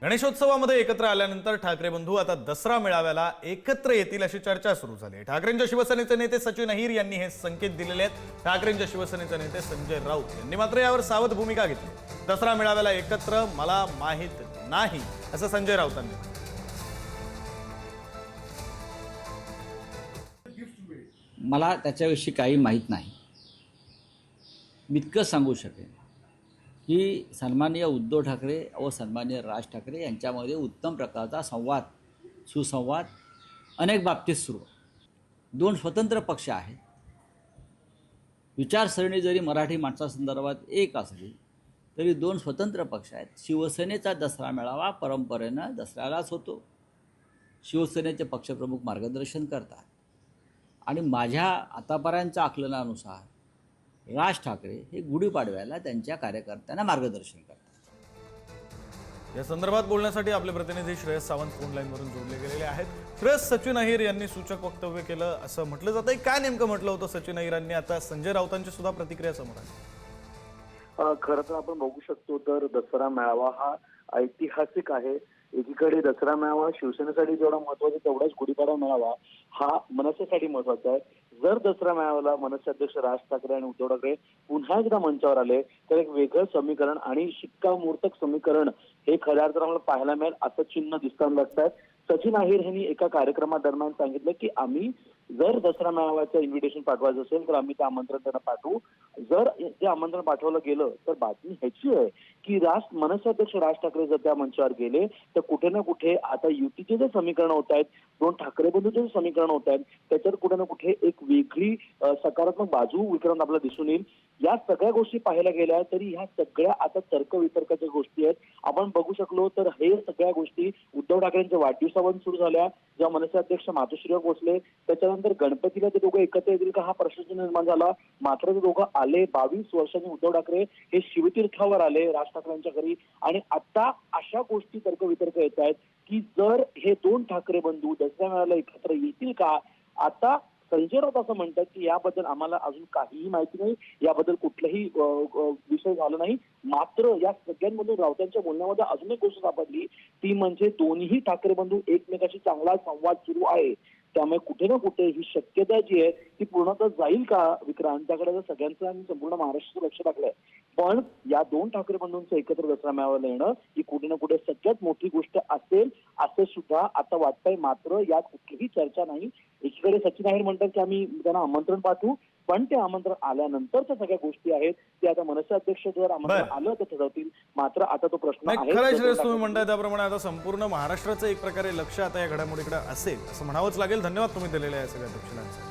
गणेशोत्सवामध्ये एकत्र आल्यानंतर ठाकरे बंधू आता दसरा मेळाव्याला एकत्र येतील अशी चर्चा सुरू झाली। ठाकरेंच्या शिवसेनेचे नेते सचिन अहिर यांनी हे संकेत दिलेले आहेत। ठाकरेंच्या शिवसेनेचे नेते संजय राऊत यांनी मात्र यावर सावध भूमिका घेतली। दसरा मेळाव्याला एकत्र मला माहित नाही असं संजय राऊतांनी म्हटलं। मला त्याच्याविषयी काही माहीत नाही। मी इतकं सांगू शकेन की सन्माननीय उद्धव ठाकरे व सन्माननीय राज ठाकरे यांच्यामध्ये उत्तम प्रकारचा सुसंवाद अनेक बाबतीत सुरू आहे। दोन स्वतंत्र पक्ष आहेत। विचारसरणी जरी मराठी माणसासंदर्भात एक असली तरी दोन स्वतंत्र पक्ष आहेत। शिवसेनेचा दसरा मेळावा परंपरेनं दसऱ्यालाच होतो। शिवसेनेचे पक्षप्रमुख मार्गदर्शन करतात आणि माझ्या आतापर्यंतच्या आकलनानुसार राज ठाकरे हे गुढीपाडव्याला त्यांच्या कार्यकर्त्यांना मार्गदर्शन करतात। या संदर्भात बोलण्यासाठी आपले प्रतिनिधी श्रेयस सावंत फोन लाईनवरून जोडले गेलेले आहेत। श्रेयस, सचिन अहिर यांनी सूचक वक्तव्य केलं असं म्हटलं जातंय, काय नेमकं म्हटलं होतं सचिन अहिरांनी? आता संजय राऊतांची सुद्धा प्रतिक्रिया समोर आहे। खरं तर आपण बघू शकतो तर दसरा मेळावा हा ऐतिहासिक आहे। एकीकडे दसरा मेळावा शिवसेनेसाठी जेवढा महत्वाचा तेवढाच गुढीपाडवा मेळावा हा मनसेसाठी महत्वाचा आहे। जर दसरा मेळाव्याला मनसे अध्यक्ष राज ठाकरे आणि उद्धव ठाकरे पुन्हा एकदा मंचावर आले तर एक वेगळं समीकरण आणि शिक्कामोर्तक समीकरण हे खऱ्या अर्थानं आम्हाला पाहायला मिळेल असं चिन्ह दिसताना लागतात। सचिन अहिर यांनी एका कार्यक्रमादरम्यान सांगितलं की आम्ही जर दसरा मेळाव्याचं इन्व्हिटेशन पाठवायचं असेल तर आम्ही ते आमंत्रण त्यांना पाठवू। जर ते आमंत्रण पाठवलं गेलं तर बातमी ह्याची आहे की मनसे अध्यक्ष राज ठाकरे जर त्या मंचावर गेले तर कुठे ना कुठे आता युतीचे जे समीकरण होत आहेत, दोन ठाकरे बंधूचे जे समीकरण होत आहेत त्याच्यावर कुठे ना कुठे एक वेगळी सकारात्मक बाजू विक्रम आपल्याला दिसून येईल। या सगळ्या गोष्टी पाहायला गेल्या तरी ह्या सगळ्या आता तर्कवितर्काच्या गोष्टी आहेत। आपण बघू शकलो तर हे सगळ्या गोष्टी उद्धव ठाकरेंच्या वाढदिवसावरून सुरू झाल्या, जेव्हा मनसे अध्यक्ष मातोश्रीवर पोहोचले त्याच्यानंतर गणपतीला ते दोघं एकत्र येतील का हा प्रश्न निर्माण झाला। मात्र ते दोघं आले, 22 वर्षांनी उद्धव ठाकरे हे शिवतीर्थावर आले राज ठाकरेंच्या घरी आणि आता अशा गोष्टी तर्कवितर्क येत आहेत की जर हे दोन ठाकरे बंधू दसऱ्या मेळाव्याला एकत्र येतील का। आता संजय राऊत असं म्हणतात की याबद्दल आम्हाला अजून काहीही माहिती नाही, याबद्दल कुठलाही विषय झाला नाही। मात्र या सगळ्यांमधून राऊतांच्या बोलण्यामध्ये अजून एक गोष्ट सापडली ती म्हणजे दोन्ही ठाकरे बंधू एकमेकाशी चांगला संवाद सुरू आहे। त्यामुळे कुठे ना कुठे ही शक्यता जी आहे ती पूर्णतः जाईल का विक्रांत, त्याकडे संगळ्यांचं आणि संपूर्ण महाराष्ट्राचं लक्ष टाकलंय। पण या दोन ठाकरे बंधूंचं एकत्र दसरा मेळाव्याला येणं ही कुठे ना कुठे सगळ्यात मोठी गोष्ट असेल असं सुद्धा आता वाटतंय। मात्र यात कुठलीही चर्चा नाही। एकीकडे सचिन अहिर म्हणतात की आम्ही त्यांना आमंत्रण पाठवू, पण ते आमंत्रण आल्यानंतरच्या सगळ्या गोष्टी आहेत ते आता मनसे अध्यक्ष जर आमंत्रण आलं तर ठरवतील। मात्र आता तो प्रश्न आहे। खरं श्रेयस, तुम्ही म्हणताय त्याप्रमाणे आता संपूर्ण महाराष्ट्राचं एक प्रकारे लक्ष आता या घडामोडीकडे असेल असं म्हणावंच लागेल। धन्यवाद तुम्ही दिलेल्या या सगळ्या तपशिलांसाठी।